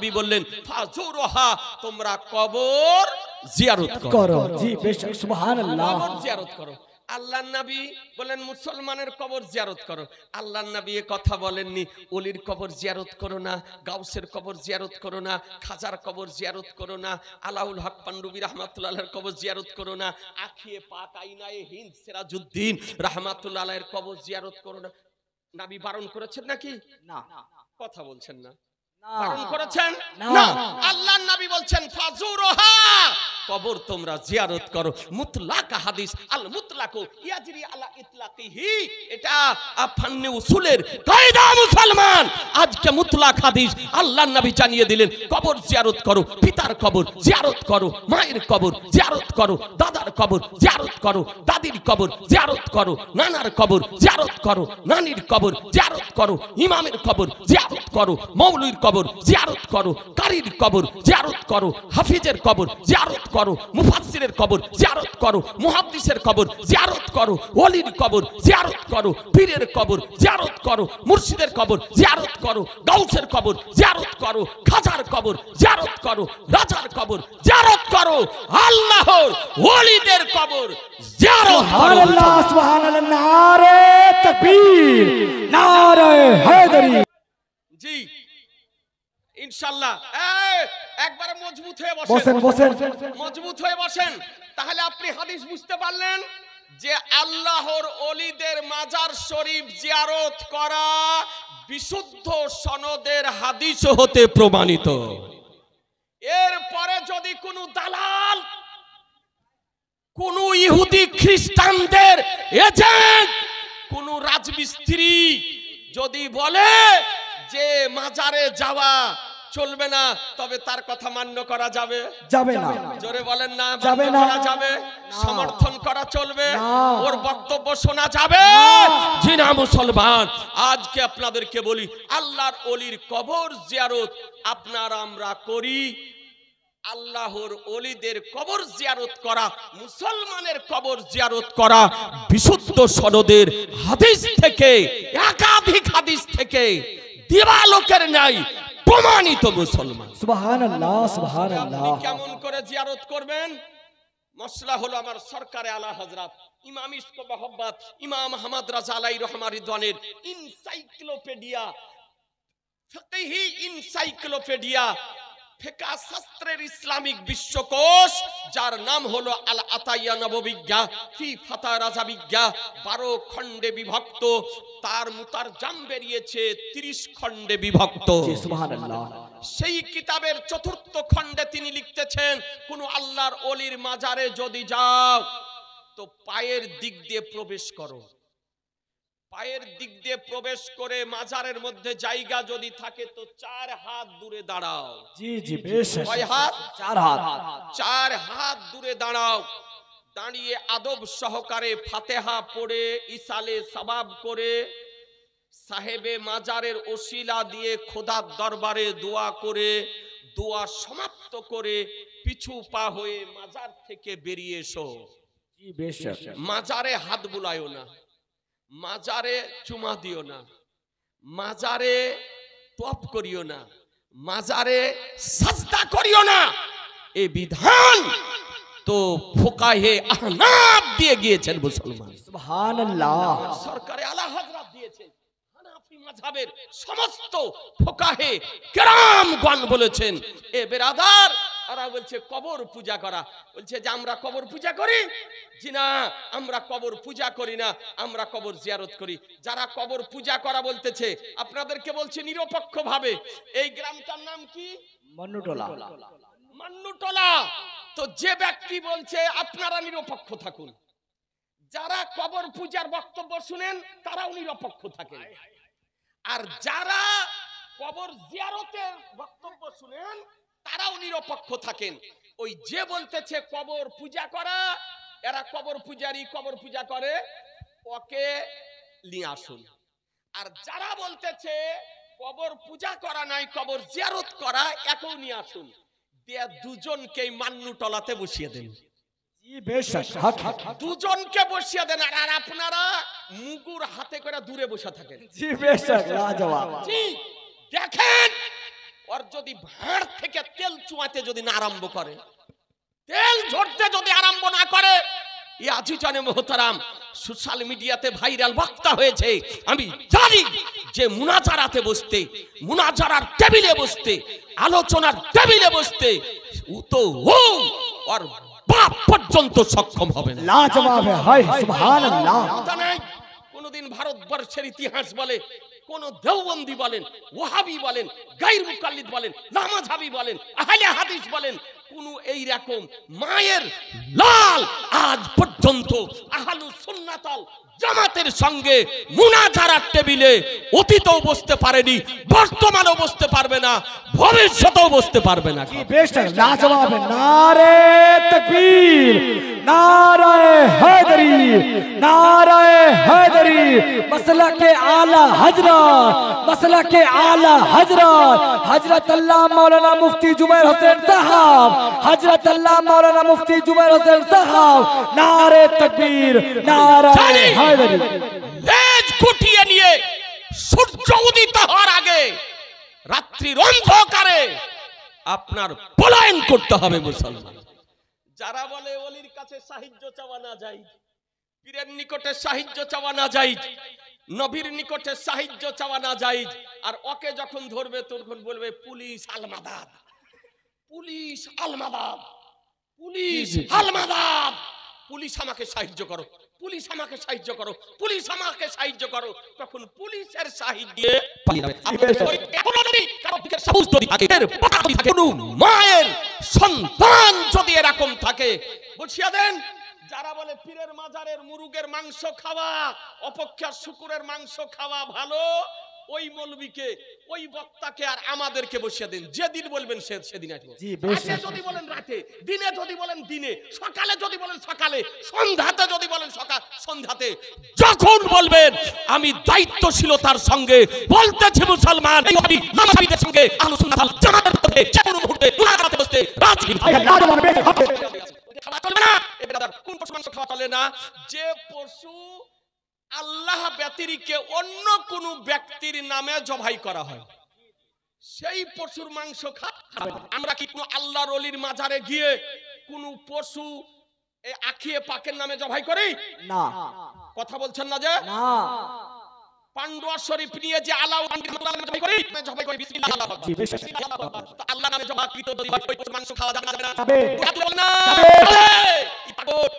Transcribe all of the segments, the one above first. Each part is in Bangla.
নবী বললেন ফাজুরুহা, তোমরা কবর জিয়ারত করো। জি বেশ, সুবহানাল্লাহ। কবর জিয়ারত করো। আল্লাহর নবী বলেন মুসলমানের কবর জিয়ারত করো। আল্লাহর নবী এ কথা বলেননি ওলির কবর জিয়ারত করো না, গাউসের কবর জিয়ারত করো না, খাজার কবর জিয়ারত করো না, আলাউল হক পান্ডুবী রাহমাতুল্লাহর কবর জিয়ারত করো না, আখিয়ে পাক আইনায়ে হিন্দ সিরাজউদ্দিন রাহমাতুল্লাহর কবর জিয়ারত করো না। নবী বারণ করেছেন নাকি? না। কথা বলছেন না। বারণ করেছেন না। না। আল্লাহর নবী বলছেন ফাজুরুহা, কবর তোমরা জিয়ারত করো। মুতলাক হাদিস, আল মুতলাকু ইয়াজরি আলা ইতলাকিহি, এটা ফান্নে উসুলের কায়দা। মুসলমান আজকে মুতলাক হাদিস আল্লাহর নবী জানিয়ে দিলেন কবর জিয়ারত করো। পিতার কবর জিয়ারত করো, মায়ের কবর জিয়ারত করো, দাদার কবর জিয়ারত করো, দাদির কবর জিয়ারত করো, নানার কবর জিয়ারত করো, নানির কবর জিয়ারত করো, ইমামের কবর জিয়ারত করো, মৌলভীর কবর জিয়ারত করো, কারীর কবর জিয়ারত করো, হাফিজের কবর জিয়ারত করো, মুফাসসিরের কবর জিয়ারত করো, মুহাদ্দিসের কবর জিয়ারত করো, ওলির কবর জিয়ারত করো, পীরের কবর জিয়ারত করো, মুর্শিদের কবর জিয়ারত করো, গাউসের কবর জিয়ারত করো, খাজার কবর জিয়ারত করো, রাজার কবর জিয়ারত করো, আল্লাহর ওলিদের কবর জিয়ারত করো। সুবহানাল্লাহ, সুবহানাল্লাহ। নারে তাকবীর, নারে হায়দারি। জি ইনশাআল্লাহ একবারে মজবুত হয়ে বসেন বসেন, বসেন। মজবুত হয়ে বসেন। তাহলে আপনি হাদিস বুঝতে পারলেন যে আল্লাহর ওলিদের মাজার শরীফ জিয়ারত করা বিশুদ্ধ সনদের হাদিস হতে প্রমাণিত। এরপরে যদি কোনো দালাল, কোন ইহুদি খ্রিস্টানদের এজেন্ট, কোন রাজমিস্ত্রি যদি বলে যে মাজারে যাওয়া চলবে না, তবে তার কথা মান্য করা যাবে? যাবে না। জোরে বলেন না। যাবে মান্য না। করা যাবে? সমর্থন করা চলবে? না। ওর বক্তব্য শোনা যাবে? জি না মুসলমান। আজকে আপনাদেরকে বলি আল্লাহর ওলির কবর জিয়ারত আপনারা আমরা করি। আল্লাহর ওলিদের কবর জিয়ারত করা, মুসলমানের কবর জিয়ারত করা বিশুদ্ধ সনদের হাদিস থেকে, একাধিক হাদিস থেকে দিবালোকের নাই প্রমাণিত। মুসলমান সুবহানাল্লাহ, সুবহানাল্লাহ। আপনি কেমন করে জিয়ারত করবেন? মশলা হলো আমার সরকারে আলা হযরত ইমাম ইশক মহব্বত ইমাম আহমদ রাজা আলাইহি রহমা রিদওয়ানের ইনসাইক্লোপিডিয়া, ফিকহি ইনসাইক্লোপিডিয়া, ফিকহ শাস্ত্রের ইসলামিক বিশ্বকোষ, যার নাম হলো আল আতাইয়া নববিজ্ঞা ফি ফাতা রাজাবিজ্ঞা, 12 খণ্ডে বিভক্ত। তার মুতারজাম বেরিয়েছে 30 খণ্ডে বিভক্ত। সুবহানাল্লাহ। সেই কিতাবের 4th খণ্ডে তিনি লিখতেছেন কোন আল্লাহর ওলির মাজারে যদি যাও তো পায়ের দিক দিয়ে প্রবেশ করো। পায়ের দিক দিয়ে প্রবেশ করে মাজারের মধ্যে জায়গা যদি থাকে তো 4 হাত দূরে দাঁড়াও। জি জি বেশ। কয় হাত? 4 হাত। 4 হাত দূরে দাঁড়াও। দাঁড়িয়ে আদব সহকারে ফাতিহা পড়ে ইসালে সওয়াব করে সাহেবে মাজারের ওসিলা দিয়ে খোদার দরবারে দোয়া করে, দোয়া সমাপ্ত করে পিছু পা হয়ে মাজার থেকে বেরিয়ে এসো। জি বেশ। মাজারে হাত বুলায়ও না, মাজারে চুমা দিও না, মাজারে তপ করিও না, মাজারে সাজদা করিও না। এই বিধান তো ফুকাহে আহনাফ দিয়ে গিয়েছেন মুসলমান। সুবহানাল্লাহ। সরকারে আলা হযরত দিয়েছেন। হানাফি মাযহাবের সমস্ত ফুকাহে কেরামগণ বলেছেন এ বেরাদার, ওরা বলছে কবর পূজা করা, বলছে যে আমরা কবর পূজা করি। জি না, আমরা কবর পূজা করি না, আমরা কবর জিয়ারত করি। যারা কবর পূজা করা বলতেছে আপনাদেরকে বলছে নিরপেক্ষ ভাবে, এই গ্রামটার নাম কি? মন্নুটোলা। মান্নুটোলা। তো যে ব্যক্তি বলছে আপনারা নিরপেক্ষ থাকুন, যারা কবর পূজার বক্তব্য শুনেন তারাও নিরপেক্ষ থাকেন, আর যারা কবর জিয়ারতের বক্তব্য শুনেন তারাও নিরপেক্ষ থাকেন। ওই যে বলতেছে কবর পূজা করা, এরা কবর পূজারি, কবর পূজা করে, ওকে নিয়ে আসুন। আর যারা বলতেছে কবর পূজা করা নাই, কবর জিয়ারত করা, একেও নিয়ে আসুন। দিয়ে দুজনকেই মান্নুটলাতে বসিয়ে দেন। জি বেশ। হক। দুজনকে বসিয়ে দেন, আর আপনারা মুগুর হাতে করে দূরে বসে থাকেন। জি বেশ। লাজবাব। জি দেখেন ওর যদি ভাঁড় থেকে তেল চুয়াতে যদি না আরম্ভ করে, তেল ঝরতে যদি আরম্ভ না করে, এই আজিজানে মোহতারাম সোশ্যাল মিডিয়াতে ভাইরাল বক্তা হয়েছে। আমি জানি যে মুনাজারাতে বসতে, মুনাজারার টেবিলে বসতে, আলোচনার টেবিলে বসতে ও তো ওর বাপ পর্যন্ত সক্ষম হবে না। লাজবাব হায় সুবহানাল্লাহ। কথা নাই, কোনদিন ভারতবর্ষের ইতিহাস বলে, কোন দেওবন্দি বলেন, ওয়াহাবি বলেন, গায়র মুকাল্লিদ বলেন, নামাজহাবি বলেন, আহলে হাদিস বলেন, কোন এই রকম মায়ের লাল আজ পর্যন্ত আহলুস সুন্নাত ওয়াল জামাতের সঙ্গে মুনাজারার টেবিলে অতীতেও বসতে পারেনি, বর্তমানেও বসতে পারবে না, ভবিষ্যতেও বসতে পারবে না। जी बेशक लाजवाब है। नारे तकबीर, नारे हैदरी, नारे हैदरी, मसला के आला हजरत, मसला के आला हजरत, हजरत अल्लाह मौलाना मुफ्ती जुबैर हुसैन साहब, हजरत अल्लाह मौलाना मुफ्ती जुबैर हुसैन साहब, नारे तकबीर, नारे हैदरी। লেজ গুটিয়ে নিয়ে সূর্য উদিত হওয়ার আগে রাত্রির অন্ধকারে আপনার পলায়ন করতে হবে মুসলমান। যারা বলে ওলির কাছে সাহায্য চাওয়া না যায়, পীরের নিকটে সাহায্য চাওয়া না যায়, নবীর নিকটে সাহায্য চাওয়া না যায়, আর ওকে যখন ধরবে তখন বলবে পুলিশ আলমাদাদ, পুলিশ আলমাদাদ, পুলিশ আলমাদাদ, পুলিশ আমাকে সাহায্য করো, পুলিশ আমাকে সাহায্য করো, পুলিশ আমাকে সাহায্য করো। তখন পুলিশের সাহায্যে মায়ের সন্তান যদি এরকম থাকে, বুঝিয়ে দেন। যারা বলে পীরের মাজারের মুরুগের মাংস খাওয়া অপেক্ষা শুকুরের মাংস খাওয়া ভালো, ওই মৌলবীকে, ওই বক্তাকে আর আমাদেরকে বসিয়ে দেন। যেদিন বলবেন সেদিন আসবো। রাতে যদি বলেন রাতে, দিনে যদি বলেন দিনে, সকালে যদি বলেন সকালে, সন্ধ্যাতে যদি বলেন সন্ধ্যাতে, যখন বলবেন আমি দায়িত্বশীলতার সঙ্গে বলতেছি মুসলমান, এই নামাজীদের সঙ্গে আহলে সুন্নাত ওয়াল জামাতের মধ্যে যে কোনো মুহূর্তে মুনাজাতে বসতে রাজি। খাওয়া চলবে না। এ ব্রাদার, কোন পশু মাংস খাওয়া চলে না? যে পশু আল্লাহ ব্যতিরিকে অন্য কোন ব্যক্তির নামে জবাই করা হয়, সেই পশুর মাংস আমরা কি কোন আল্লাহর ওলির মাজারে গিয়ে কোন পশু আখিয়ে পাকের নামে জবাই করি? না। কথা বলছেন না যে? না। পান্ডুয়া শরীফ নিয়ে যে আলাউদ্দিন জবাই করি, জবাই করি বিসমিল্লাহ আল্লাহু আকবার, বিসমিল্লাহ আল্লাহু আকবার। তো আল্লাহর নামে জবাই কৃত যদি হয় ওই পশুর মাংস খাওয়া যাবে না? যাবে। বলেন না।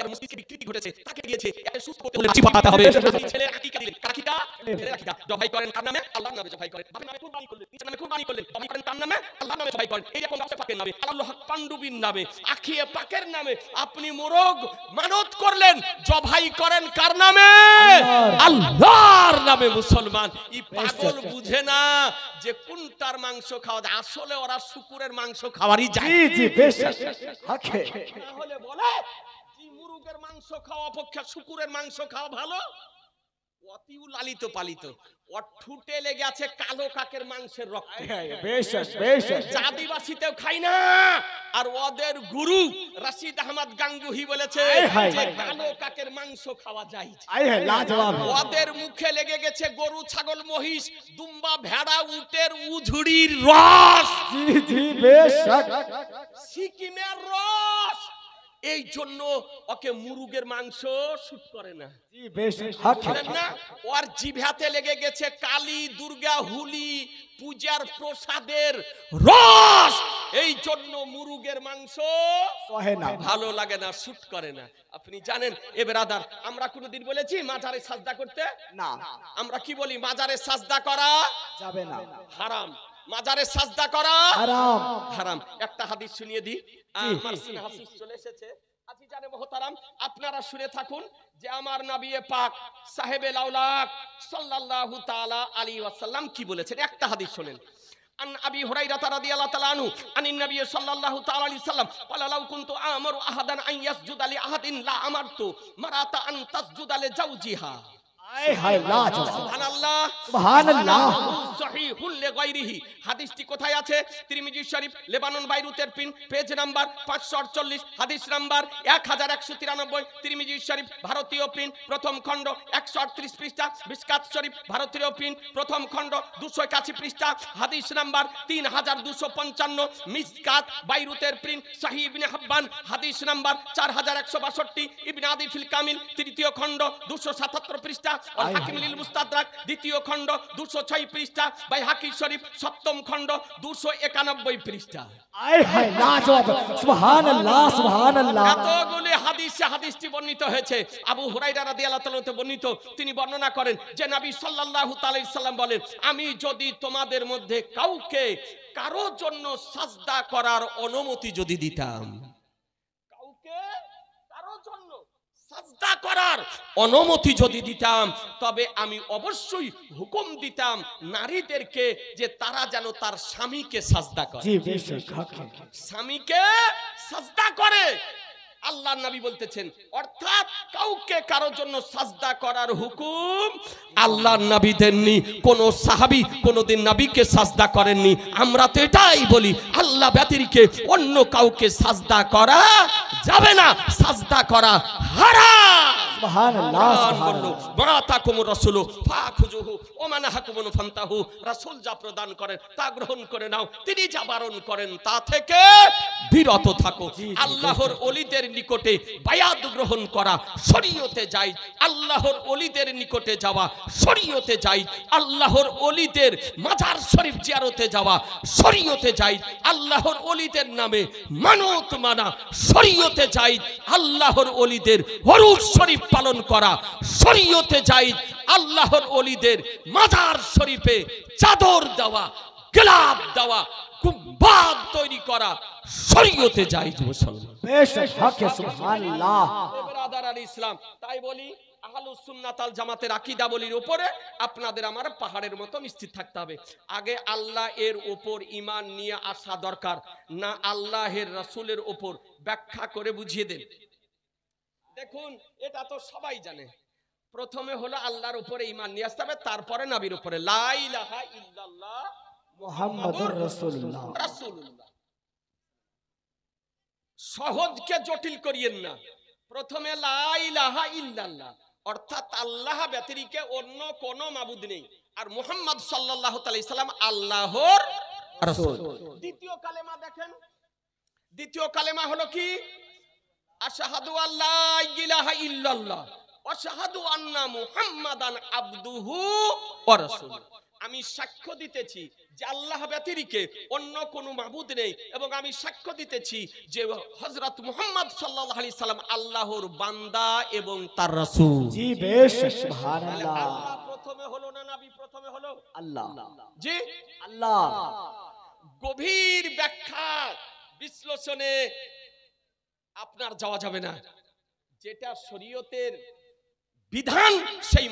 এর মুসলিমকে বিকৃতি ঘটেছে, তাকে দিয়েছে, একে সুস্থ করতে হলে মাছি পাঠাতে হবে। ছেলে আকিকা দিলেন, কাকিকা ছেলে আকিকা জবাই করেন কার নামে? আল্লাহর নামে জবাই করেন। বাবার নামে কুরবানি করলেন, নিজের নামে কুরবানি করলেন, জবাই করেন কার নামে? আল্লাহর নামে জবাই করেন। এই রকম গাছে পাকের নামে, আল্লাহ পান্ডুবির নামে, আখিয়ে পাকের নামে আপনি মোরগ মানত করলেন, জবাই করেন কার নামে? আল্লাহর নামে। মুসলমান এই পাগল বুঝে না যে কোনটার মাংস খাওয়া যায়। আসলে ওরা শুকুরের মাংস খাওয়ারই যায়। জি জি বেশক হকে। তাহলে বলে যে মুরগের মাংস খাওয়া অপেক্ষা শুকুরের মাংস খাওয়া ভালো। অতিউ লালিত পালিত, ওর ঠুটে লেগে আছে কালো কাকের মাংসের রক্ত। বেশক বেশক। আদিবাসীতেও খাই না। আর ওদের গুরু রশিদ আহমদ গাঙ্গুহি বলেছে যে কালো কাকের মাংস খাওয়া যায়। লাজবাব। ওদের মুখে লেগে গেছে গরু, ছাগল, মহিষ, দুম্বা, ভেড়া, উটের উঝুড়ির রস। জি জি বেশক। সিকিমের রস। এই জন্য ওকে মুরগের মাংস শুট করে না। জি বেশক হকে। না, ওর জিভাতে লেগে গেছে কালী, দুর্গা, হুলি পূজার প্রসাদের রস। এই জন্য মুরগের মাংস সহে না, ভালো লাগে না, শুট করে না। আপনি জানেন এ ব্রাদার, আমরা কোনদিন বলেছি মাজারে সাজদা করতে? না। আমরা কি বলি? মাজারে সাজদা করা যাবে না, হারাম। মাজারে সাজদা করা হারাম হারাম। একটা হাদিস শুনিয়ে দিই। আমার সামনে হাদিস চলে এসেছে। আজিজানে মোহতারাম, আপনারা শুনে থাকুন যে আমার নবী পাক সাহেবে লাউলাক সাল্লাল্লাহু তাআলা আলাইহি ওয়াসাল্লাম কি বলেছেন। একটা হাদিস শুনেন। আন আবি হুরায়রা রাদিয়াল্লাহু তাআলা আনহু আনিন নবী সাল্লাল্লাহু তাআলা আলাইহি ওয়াসাল্লাম ক্বালা লাউ কুনতু আমারু আহাদান আন ইয়াসজুদা লি আহাদিন লা আমারতু মারাতা আন তাসজুদা লি জাওজিহা। আয় হায় লাজবাব সুবহানাল্লাহ সুবহানাল্লাহ সহিহুল লিগাইরিহি। হাদিসটি কোথায় আছে? তিরমিজি শরীফ লেবানন বাইরুতের প্রিন্ট, পেজ নাম্বার 548, হাদিস নাম্বার 1193। তিরমিজি শরীফ ভারতীয় প্রিন্ট, প্রথম খণ্ড 138 পৃষ্ঠা। মিশকাত শরীফ ভারতীয় প্রিন্ট, প্রথম খণ্ড 281 পৃষ্ঠা, হাদিস নাম্বার 3255। মিশকাত বাইরুতের প্রিন্ট, সহিহ ইবনে হিব্বান, হাদিস নাম্বার 4162। ইবনে আদি ফিল কামিল, তৃতীয় খণ্ড 277 পৃষ্ঠা। আল হাকিম লিল মুস্তাদরাক, দ্বিতীয় খণ্ড 206 পৃষ্ঠা। বাইহাকি শরীফ, সপ্তম খণ্ড 291 পৃষ্ঠা। আয় হায় লাজবাব সুবহানাল্লাহ সুবহানাল্লাহ। এতগুলি হাদিসে হাদিসটি বর্ণিত হয়েছে। আবু হুরায়রা রাদিয়াল্লাহু তাআলা হতে বর্ণিত, তিনি বর্ণনা করেন যে নবী সাল্লাল্লাহু তাআলা আলাইহি সাল্লাম বলেন, আমি যদি তোমাদের মধ্যে কাউকে কারো জন্য সাজদা করার অনুমতি যদি দিতাম, কাউকে কারো জন্য সাজদা করার অনুমতি যদি দিতাম, তবে আমি অবশ্যই হুকুম দিতাম নারীদেরকে যে তারা যেন তার স্বামীকে সাজদা করে। জি বেশক হক। স্বামীকে সাজদা করে। আল্লাহর নবী বলতেছেন, অর্থাৎ কাউকে কারো জন্য সাজদা করার হুকুম আল্লাহর নবী দেননি। কোন সাহাবী কোনদিন নবীকে সাজদা করেননি। আমরা তো এটাই বলি, আল্লাহ ব্যতিরেকে অন্য কাউকে সাজদা করা যাবে না, সাজদা করা হারাম। সুবহানাল্লাহ বললো মাতাকুমুর রাসূল ফাখুজুহু ওয়া মানহাকুমুন ফান্তাহু। রাসূল যা প্রদান করেন তা গ্রহণ করে নাও, তিনি যা বারণ করেন তা থেকে বিরত থাকো। আল্লাহর ওলিদের নিকটে বায়াত গ্রহণ করা শরীয়তে যায়, আল্লাহর ওলিদের নিকটে যাওয়া শরীয়তে যায়, আল্লাহর ওলিদের মাজার শরীফ জিয়ারতে যাওয়া শরীয়তে যায়, আল্লাহর ওলিদের নামে মানত মানা শরীয়তে যায়, আল্লাহর ওলিদের হরুজ শরীফ পালন করা শরীয়তে যায়, আল্লাহর ওলিদের মাজার শরীফে চাদর দেওয়া, গোলাপ দেওয়া, গুম্বাদ তৈরি করা শরীয়তে যায়। মুসলমান বেশক হক সুবহানাল্লাহ। ব্রাদার আল ইসলাম, তাই বলি আহলুস সুন্নাত আল জামাতের আকীদা বলির উপরে আপনাদের আমার পাহাড়ের মতো স্থির থাকতে হবে। আগে আল্লাহ এর উপর ঈমান নিয়ে আসা দরকার, না আল্লাহের রাসূলের উপর ব্যাখ্যা করে বুঝিয়ে দেন। দেখুন, এটা তো সবাই জানে, প্রথমে হলো আল্লাহর উপরে ঈমান নিয়ে আসতে হবে, তারপরে নবীর উপরে। লা ইলাহা ইল্লাল্লাহ মুহাম্মাদুর রাসূলুল্লাহ। রাসূলুল্লাহ সহজকে জটিল করিয়েন না। প্রথমে লা ইলাহা ইল্লাল্লাহ, অর্থাৎ আল্লাহ ব্যতিরেকে অন্য কোন মাবুদ নেই, আর মুহাম্মদ সাল্লাল্লাহু আলাইহি সাল্লাম আল্লাহর রাসূল। দ্বিতীয় কালেমা দেখেন, দ্বিতীয় কালেমা হলো কি? আশহাদু আল্লা ইলাহা ইল্লাল্লাহ ওয়া আশহাদু আন্না মুহাম্মাদান আবদুহু ওয়া রাসূলুহু। আমি সাক্ষ্য দিতেছি যে আল্লাহ ব্যতিরেকে অন্য কোন মাবুদ নেই, এবং আমি সাক্ষ্য দিতেছি যে হযরত মুহাম্মদ সাল্লাল্লাহু আলাইহি সাল্লাম আল্লাহর বান্দা এবং তার রাসূল। জি বেশক সুবহানাল্লাহ। আল্লাহ প্রথমে হলো না নবী প্রথমে হলো? আল্লাহ। জি আল্লাহ। গভীর ব্যাখ্যা বিশ্লেষণে আপনার যাওয়া যাবে না। যেটা শরীয়তের বিধান, সেই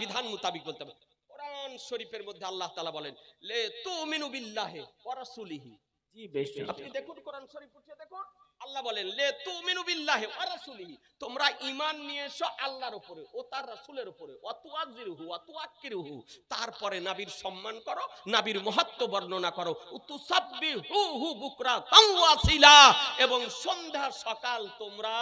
বিধান মোতাবেক বলতে হবে। কোরআন শরীফের মধ্যে আল্লাহ তাআলা বলেন, লে তুমিনু বিল্লাহি ওয়া রাসূলিহি। জি বেশক। আপনি দেখুন কোরআন শরীফ উঠিয়ে দেখুন, আল্লাহ বলেন লে তুমিনু বিল্লাহি ওয়া রাসূলিহি, তোমরা ঈমান নিয়ে এসো আল্লাহর উপরে ও তার রাসূলের উপরে, ওয়া তুআযিরুহু ওয়া তুআক্কিরুহু, তারপরে নবীর সম্মান করো, নবীর মহত্ব বর্ণনা করো, তুসাব্বিহুহু বুকরাতাও ওয়া আসিলা, এবং সন্ধ্যা সকাল তোমরা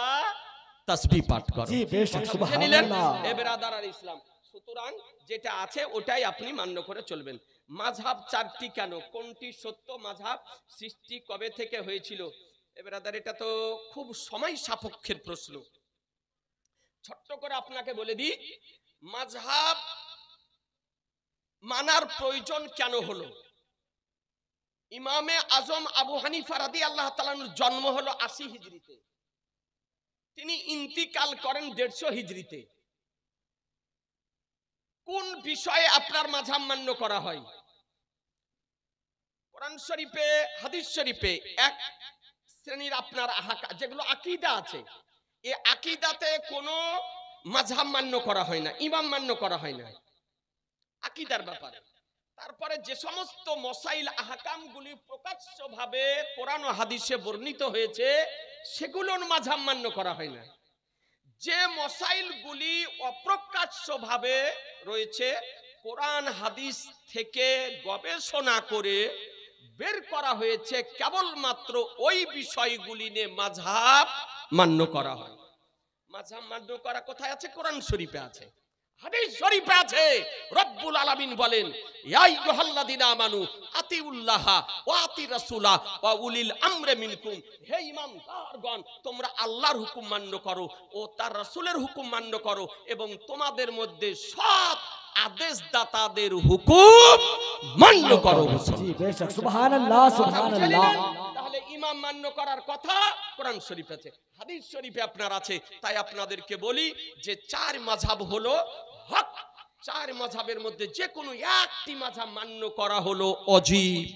তাসবিহ পাঠ করো। জি বেশক সুবহানাল্লাহ। এ ব্রাদার আর ইসলাম, সুতরাং যেটা আছে ওটাই আপনি মান্য করে চলবেন। মাযহাব চারটি কেন? কোনটি সত্য মাযহাব? সৃষ্টি কবে থেকে হয়েছিল? এ ব্রাদার, এটা তো খুব সময় সাপেক্ষের প্রশ্ন। ছোট্ট করে আপনাকে বলে দিই, মাযহাব মানার প্রয়োজন কেন হলো? ইমামে আজম আবু হানিফা রাদিয়াল্লাহু তাআলার জন্ম হলো 80 হিজরিতে, তিনি ইন্তিকাল করেন 150 হিজরিতে। কোন বিষয়ে আপনার মাযহাব মান্য করা হয়? কোরআন শরীফে, হাদিস শরীফে এক শ্রেণীর আপনার যেগুলো আকীদা আছে, এই আকীদাতে কোনো মাযহাব মান্য করা হয় না, ইমাম মান্য করা হয় না আকীদার ব্যাপারে। তারপরে যে সমস্ত মসাইল আহকামগুলি প্রকাশ্যভাবে কোরআন ও হাদিসে বর্ণিত হয়েছে, সেগুলোর মাযহাব মান্য করা হয় না। যে মসাইলগুলি অপ্রকাশ্যভাবে রয়েছে, কোরআন হাদিস থেকে গবেষণা করে বের করা হয়েছে, কেবলমাত্র ওই বিষয়গুলি নিয়ে মাযহাব মান্য করা হয়। মাযহাব মান্য করা কোথায় আছে? কোরআন শরীফে আছে, হাদিস শরীফে আছে। রব্বুল আলামিন বলেন, ইয়া আইয়ুহাল্লাযিনা আমানু আতিউল্লাহা ওয়া আতির রাসূলা ওয়া উলিল আমরি মিনকুম। হে ঈমানদারগণ, তোমরা আল্লাহর হুকুম মান্য করো ও তার রাসূলের হুকুম মান্য করো, এবং তোমাদের মধ্যে সৎ আদেশদাতাদের হুকুম মান্য করো। জি বেশক, সুবহানাল্লাহ সুবহানাল্লাহ। তাহলে ইমাম মান্য করার কথা কোরআন শরীফে আছে, হাদিস শরীফে আপনার আছে। তাই আপনাদেরকে বলি যে চার মাযহাব হলো হক। চার মাযহাবের মধ্যে যে কোনো একটি মাযহাব মান্য করা হলো অজীব।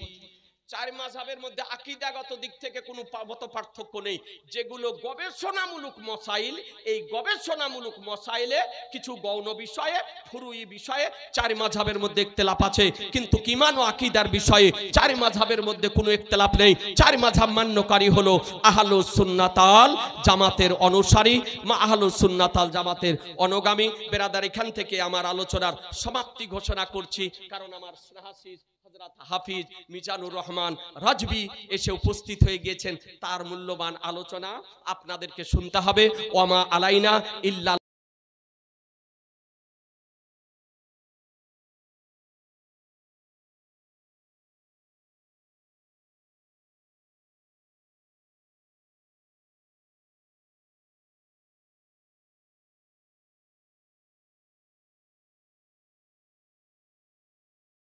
চার মাযহাবের মধ্যে আকীদাগত দিক থেকে কোনো মত পার্থক্য নেই। যেগুলো গবেষণামূলক মসাইল, এই গবেষণামূলক মসাইলে কিছু গৌণ বিষয়ে, ফুরুই বিষয়ে চার মাযহাবের মধ্যে ইখতিলাফ আছে, কিন্তু ঈমান ও আকীদার বিষয়ে চার মাযহাবের মধ্যে কোনো ইখতিলাফ নেই। চার মাযহাব মান্যকারী হলো আহলুস সুন্নাত ওয়াল জামাতের অনুসারী, আহলুস সুন্নাত ওয়াল জামাতের অনুগামী। বেরাদার, এখান থেকে আমার আলোচনার সমাপ্তি ঘোষণা করছি, কারণ আমার স্নেহাশিস হযরত হাফিজ মিজানুর রহমান রাজবি এসে উপস্থিত হয়ে গিয়েছেন। তার মূল্যবান আলোচনা আপনাদেরকে শুনতে হবে। ওয়ামা আলাইনা ইল্লা